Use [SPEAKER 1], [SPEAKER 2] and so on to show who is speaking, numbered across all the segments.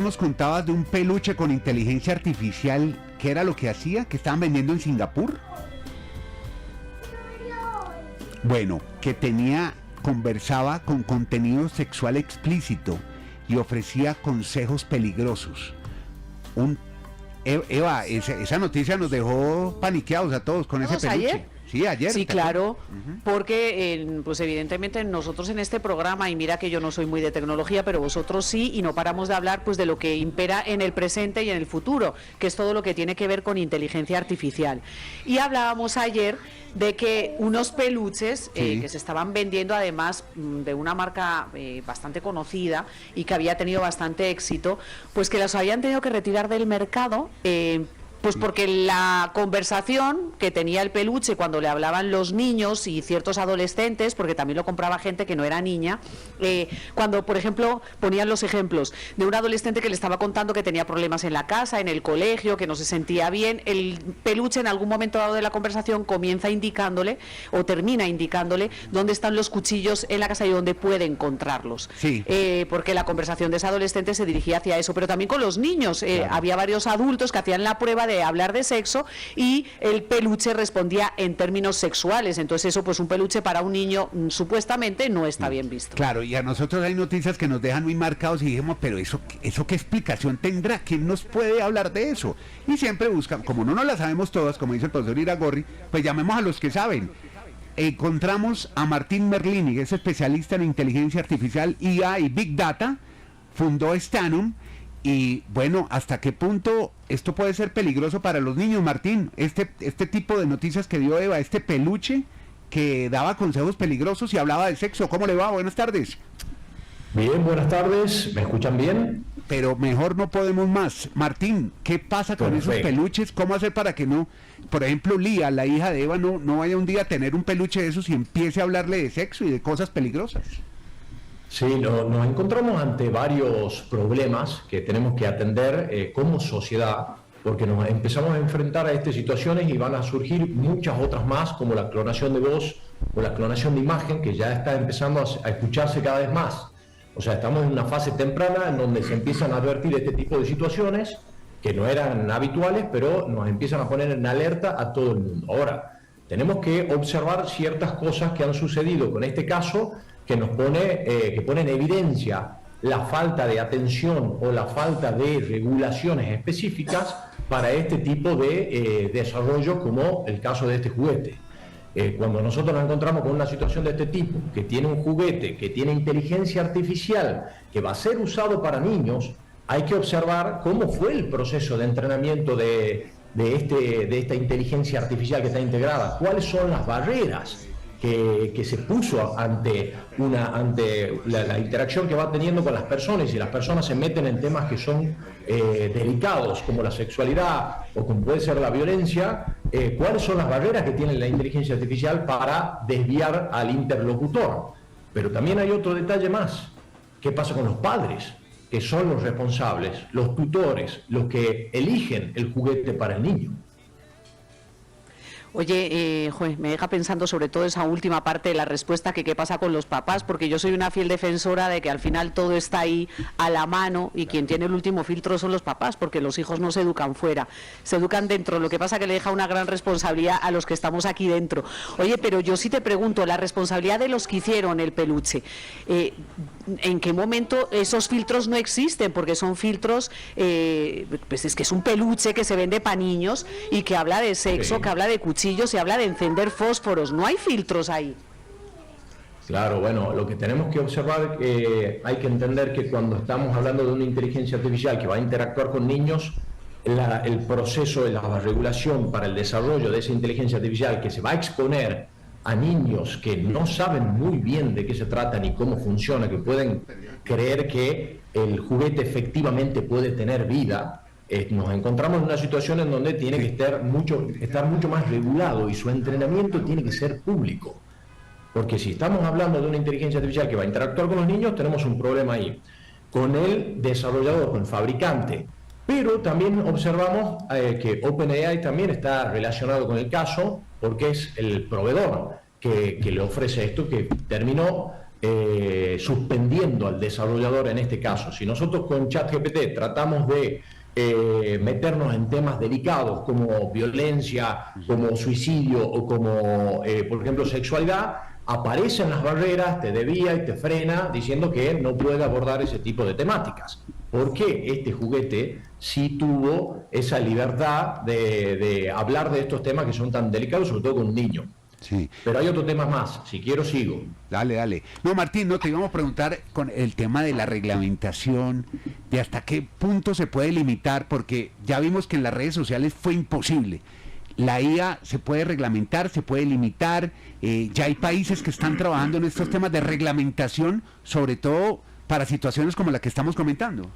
[SPEAKER 1] Nos contabas de un peluche con inteligencia artificial. ¿Qué era lo que hacía? ¿Que estaban vendiendo en Singapur? Bueno, que conversaba con contenido sexual explícito y ofrecía consejos peligrosos. Eva, esa noticia nos dejó paniqueados a todos con ese peluche.
[SPEAKER 2] ¿Ayer?
[SPEAKER 1] Sí, ayer.
[SPEAKER 2] Sí, claro, porque pues evidentemente nosotros en este programa, y mira que yo no soy muy de tecnología, pero vosotros sí, y no paramos de hablar pues de lo que impera en el presente y en el futuro, que es todo lo que tiene que ver con inteligencia artificial. Y hablábamos ayer de que unos peluches que se estaban vendiendo, además de una marca bastante conocida y que había tenido bastante éxito, pues que los habían tenido que retirar del mercado. Pues porque la conversación que tenía el peluche cuando le hablaban los niños y ciertos adolescentes, porque también lo compraba gente que no era niña, cuando, por ejemplo, ponían los ejemplos de un adolescente que le estaba contando que tenía problemas en la casa, en el colegio, que no se sentía bien, el peluche en algún momento dado de la conversación comienza indicándole, o termina indicándole, dónde están los cuchillos en la casa y dónde puede encontrarlos.
[SPEAKER 1] Sí.
[SPEAKER 2] Porque la conversación de ese adolescente se dirigía hacia eso, pero también con los niños. Claro. Había varios adultos que hacían la prueba de hablar de sexo y el peluche respondía en términos sexuales. Entonces eso, pues un peluche para un niño supuestamente no está bien visto.
[SPEAKER 1] Claro, y a nosotros hay noticias que nos dejan muy marcados y dijimos, pero eso qué explicación tendrá, ¿quién nos puede hablar de eso? Y siempre buscan, como no nos la sabemos todas, como dice el profesor Iragorri, pues llamemos a los que saben. Encontramos a Martín Merlini, que es especialista en inteligencia artificial, IA y Big Data, fundó Stanum. Y bueno, ¿hasta qué punto esto puede ser peligroso para los niños, Martín? Este tipo de noticias que dio Eva, este peluche que daba consejos peligrosos y hablaba de sexo. ¿Cómo le va? Buenas tardes.
[SPEAKER 3] Bien, buenas tardes. ¿Me escuchan bien?
[SPEAKER 1] Pero mejor no podemos más. Martín, ¿qué pasa con esos peluches? ¿Cómo hacer para que no, por ejemplo, Lía, la hija de Eva, no vaya un día a tener un peluche de esos y empiece a hablarle de sexo y de cosas peligrosas?
[SPEAKER 3] Sí, nos encontramos ante varios problemas que tenemos que atender como sociedad, porque nos empezamos a enfrentar a estas situaciones y van a surgir muchas otras más, como la clonación de voz o la clonación de imagen, que ya está empezando a escucharse cada vez más. O sea, estamos en una fase temprana en donde se empiezan a advertir este tipo de situaciones que no eran habituales, pero nos empiezan a poner en alerta a todo el mundo. Ahora, tenemos que observar ciertas cosas que han sucedido con este caso, que pone en evidencia la falta de atención o la falta de regulaciones específicas para este tipo de desarrollo, como el caso de este juguete. Cuando nosotros nos encontramos con una situación de este tipo, que tiene un juguete, que tiene inteligencia artificial, que va a ser usado para niños, hay que observar cómo fue el proceso de entrenamiento de esta inteligencia artificial que está integrada, cuáles son las barreras que se puso ante la interacción que va teniendo con las personas, y si las personas se meten en temas que son delicados, como la sexualidad o como puede ser la violencia, cuáles son las barreras que tiene la inteligencia artificial para desviar al interlocutor. Pero también hay otro detalle más. ¿Qué pasa con los padres, que son los responsables, los tutores, los que eligen el juguete para el niño?
[SPEAKER 2] Oye, me deja pensando sobre todo esa última parte de la respuesta, que qué pasa con los papás, porque yo soy una fiel defensora de que al final todo está ahí a la mano y quien tiene el último filtro son los papás, porque los hijos no se educan fuera, se educan dentro. Lo que pasa que le deja una gran responsabilidad a los que estamos aquí dentro. Oye, pero yo sí te pregunto, la responsabilidad de los que hicieron el peluche, ¿en qué momento esos filtros no existen? Porque son filtros, pues es que es un peluche que se vende para niños y que habla de sexo, sí, que habla de cuchillos, se habla de encender fósforos, no hay filtros ahí.
[SPEAKER 3] Claro, bueno, lo que tenemos que observar, hay que entender que cuando estamos hablando de una inteligencia artificial que va a interactuar con niños, el proceso de la regulación para el desarrollo de esa inteligencia artificial, que se va a exponer a niños que no saben muy bien de qué se trata ni cómo funciona, que pueden creer que el juguete efectivamente puede tener vida, nos encontramos en una situación en donde tiene que estar mucho más regulado, y su entrenamiento tiene que ser público. Porque si estamos hablando de una inteligencia artificial que va a interactuar con los niños, tenemos un problema ahí, con el desarrollador, con el fabricante. Pero también observamos que OpenAI también está relacionado con el caso, porque es el proveedor que le ofrece esto, que terminó suspendiendo al desarrollador en este caso. Si nosotros con ChatGPT tratamos de meternos en temas delicados como violencia, como suicidio o como, por ejemplo, sexualidad, aparecen las barreras, te desvía y te frena diciendo que no puede abordar ese tipo de temáticas. Porque este juguete sí tuvo esa libertad de hablar de estos temas que son tan delicados, sobre todo con un niño.
[SPEAKER 1] Sí.
[SPEAKER 3] Pero hay otro tema más, si quiero sigo.
[SPEAKER 1] Dale, dale. No, Martín, no, te íbamos a preguntar con el tema de la reglamentación, de hasta qué punto se puede limitar, porque ya vimos que en las redes sociales fue imposible. La IA se puede reglamentar, se puede limitar, ya hay países que están trabajando en estos temas de reglamentación, sobre todo para situaciones como la que estamos comentando.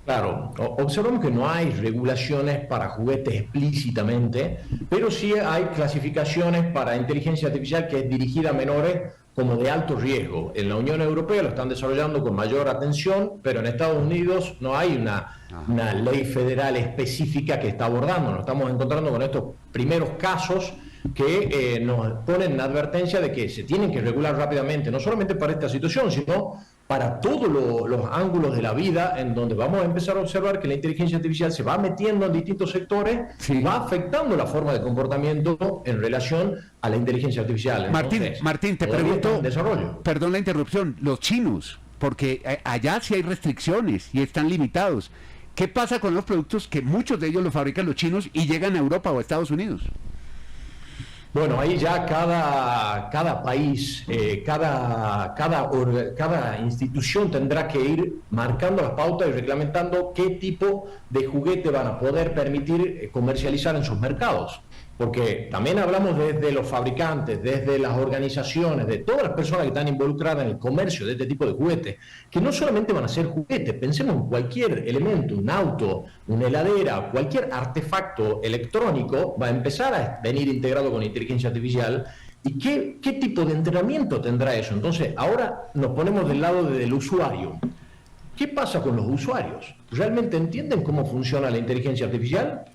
[SPEAKER 3] Claro, observamos que no hay regulaciones para juguetes explícitamente, pero sí hay clasificaciones para inteligencia artificial que es dirigida a menores como de alto riesgo. En la Unión Europea lo están desarrollando con mayor atención, pero en Estados Unidos no hay una ley federal específica que está abordando. Nos estamos encontrando con estos primeros casos que nos ponen en advertencia de que se tienen que regular rápidamente, no solamente para esta situación, sino para todos los ángulos de la vida, en donde vamos a empezar a observar que la inteligencia artificial se va metiendo en distintos sectores, sí, va afectando la forma de comportamiento en relación a la inteligencia artificial. Entonces,
[SPEAKER 1] Martín, te pregunto, perdón la interrupción, los chinos, porque allá sí hay restricciones y están limitados. ¿Qué pasa con los productos que muchos de ellos los fabrican los chinos y llegan a Europa o a Estados Unidos?
[SPEAKER 3] Bueno, ahí ya cada país, cada institución tendrá que ir marcando las pautas y reglamentando qué tipo de juguete van a poder permitir comercializar en sus mercados. Porque también hablamos desde los fabricantes, desde las organizaciones, de todas las personas que están involucradas en el comercio de este tipo de juguetes, que no solamente van a ser juguetes, pensemos en cualquier elemento, un auto, una heladera, cualquier artefacto electrónico va a empezar a venir integrado con inteligencia artificial. ¿Y qué tipo de entrenamiento tendrá eso? Entonces, ahora nos ponemos del lado del usuario. ¿Qué pasa con los usuarios? ¿Realmente entienden cómo funciona la inteligencia artificial?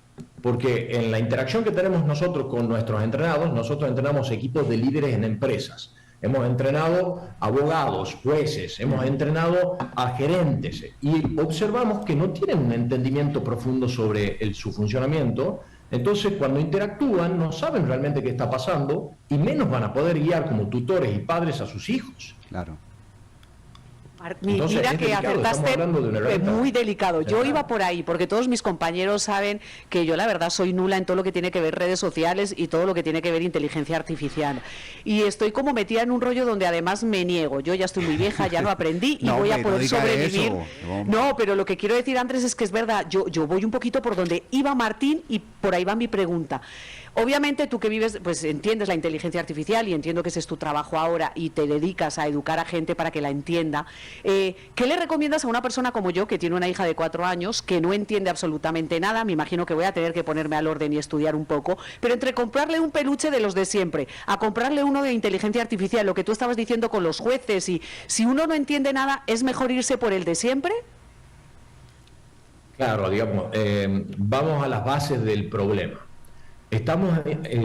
[SPEAKER 3] Porque en la interacción que tenemos nosotros con nuestros entrenados, nosotros entrenamos equipos de líderes en empresas. Hemos entrenado abogados, jueces, hemos entrenado a gerentes y observamos que no tienen un entendimiento profundo sobre su funcionamiento. Entonces, cuando interactúan, no saben realmente qué está pasando y menos van a poder guiar como tutores y padres a sus hijos.
[SPEAKER 1] Claro.
[SPEAKER 3] Entonces,
[SPEAKER 2] mira que acertaste, muy delicado. Yo iba por ahí, porque todos mis compañeros saben que yo la verdad soy nula en todo lo que tiene que ver redes sociales y todo lo que tiene que ver inteligencia artificial. Y estoy como metida en un rollo donde además me niego. Yo ya estoy muy vieja, ya no aprendí y voy a poder sobrevivir. No, pero lo que quiero decir, Andrés, es que es verdad, yo voy un poquito por donde iba Martín y por ahí va mi pregunta. Obviamente tú que vives, pues entiendes la inteligencia artificial y entiendo que ese es tu trabajo ahora y te dedicas a educar a gente para que la entienda. ¿Qué le recomiendas a una persona como yo, que tiene una hija de 4 años, que no entiende absolutamente nada? Me imagino que voy a tener que ponerme al orden y estudiar un poco, pero entre comprarle un peluche de los de siempre, a comprarle uno de inteligencia artificial, lo que tú estabas diciendo con los jueces, y si uno no entiende nada, ¿es mejor irse por el de siempre?
[SPEAKER 3] Claro, digamos, vamos a las bases del problema. Estamos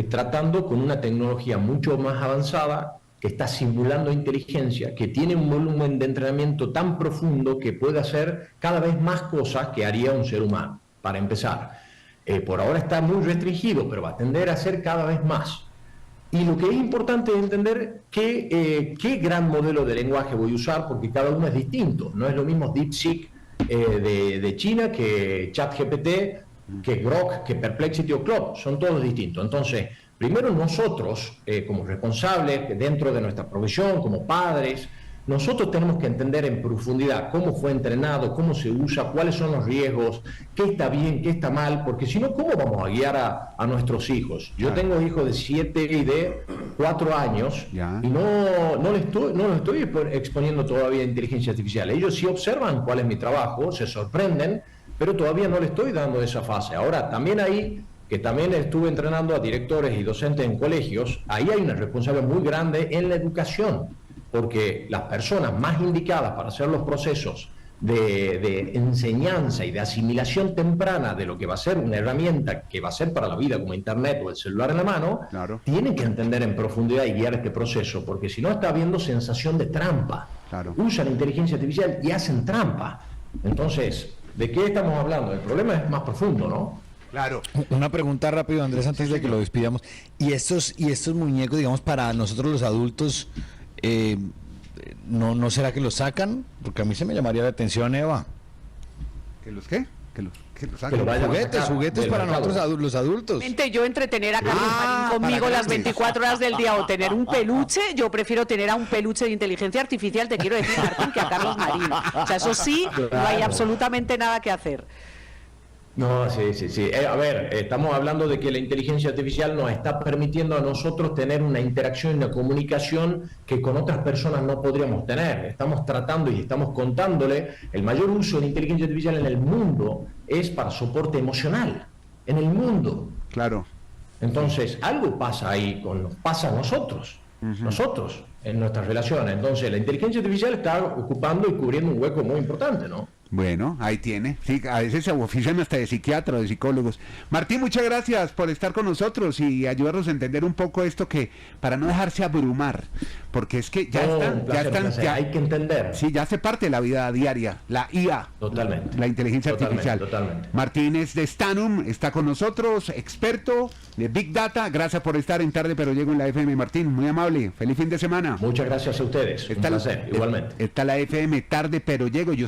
[SPEAKER 3] tratando con una tecnología mucho más avanzada que está simulando inteligencia, que tiene un volumen de entrenamiento tan profundo que puede hacer cada vez más cosas que haría un ser humano, para empezar. Por ahora está muy restringido, pero va a tender a ser cada vez más. Y lo que es importante es entender qué gran modelo de lenguaje voy a usar, porque cada uno es distinto. No es lo mismo DeepSeek de China que ChatGPT, que Grok, que Perplexity o Claude, son todos distintos. Entonces, primero nosotros, como responsables dentro de nuestra profesión, como padres, nosotros tenemos que entender en profundidad cómo fue entrenado, cómo se usa, cuáles son los riesgos, qué está bien, qué está mal, porque si no, ¿cómo vamos a guiar a nuestros hijos? Yo tengo hijos de 7 y de 4 años y no los estoy exponiendo todavía a inteligencia artificial. Ellos sí observan cuál es mi trabajo, se sorprenden, pero todavía no le estoy dando esa fase. Ahora, también ahí, que también estuve entrenando a directores y docentes en colegios, ahí hay una responsabilidad muy grande en la educación, porque las personas más indicadas para hacer los procesos de enseñanza y de asimilación temprana de lo que va a ser una herramienta que va a ser para la vida como Internet o el celular en la mano,
[SPEAKER 1] Claro.
[SPEAKER 3] tienen que entender en profundidad y guiar este proceso, porque si no está habiendo sensación de trampa.
[SPEAKER 1] Claro.
[SPEAKER 3] Usan inteligencia artificial y hacen trampa. Entonces, ¿de qué estamos hablando? El problema es más profundo, ¿no?
[SPEAKER 1] Claro.
[SPEAKER 4] Una pregunta rápido, Andrés, antes de que lo despidamos. ¿Y estos muñecos, digamos, para nosotros los adultos, no será que los sacan? Porque a mí se me llamaría la atención, Eva.
[SPEAKER 1] ¿Que los qué? Que los
[SPEAKER 3] Que lo vayan a sacar
[SPEAKER 4] Juguetes
[SPEAKER 3] del
[SPEAKER 4] para
[SPEAKER 3] mercado.
[SPEAKER 4] nosotros los adultos.
[SPEAKER 2] Realmente yo entretener a Carlos Marín conmigo
[SPEAKER 1] para
[SPEAKER 2] las
[SPEAKER 1] grandes.
[SPEAKER 2] 24 horas del día o tener un peluche, yo prefiero tener a un peluche de inteligencia artificial, te quiero decir, Martín, que a Carlos Marín. O sea, eso sí, no hay
[SPEAKER 3] Claro.
[SPEAKER 2] absolutamente nada que hacer.
[SPEAKER 3] No, sí. A ver, estamos hablando de que la inteligencia artificial nos está permitiendo a nosotros tener una interacción y una comunicación que con otras personas no podríamos tener. Estamos tratando y estamos contándole, el mayor uso de la inteligencia artificial en el mundo es para soporte emocional, en el mundo.
[SPEAKER 1] Claro.
[SPEAKER 3] Entonces, algo pasa ahí, nos pasa a nosotros, en nuestras relaciones. Entonces, la inteligencia artificial está ocupando y cubriendo un hueco muy importante, ¿no?
[SPEAKER 1] Bueno, ahí tiene. Sí, a veces se ofician hasta de psiquiatras, de psicólogos. Martín, muchas gracias por estar con nosotros y ayudarnos a entender un poco esto, que para no dejarse abrumar, porque es que ya
[SPEAKER 3] No,
[SPEAKER 1] están,
[SPEAKER 3] un placer. Hay que entender.
[SPEAKER 1] Sí, ya hace parte de la vida diaria, la IA.
[SPEAKER 3] Totalmente.
[SPEAKER 1] La inteligencia artificial.
[SPEAKER 3] Totalmente.
[SPEAKER 1] Martín es de Stanum, está con nosotros, experto de Big Data. Gracias por estar en Tarde Pero Llego en la FM. Martín, muy amable. Feliz fin de semana.
[SPEAKER 3] Muchas gracias a ustedes. Un placer, igualmente.
[SPEAKER 1] Está la FM Tarde Pero Llego. Yo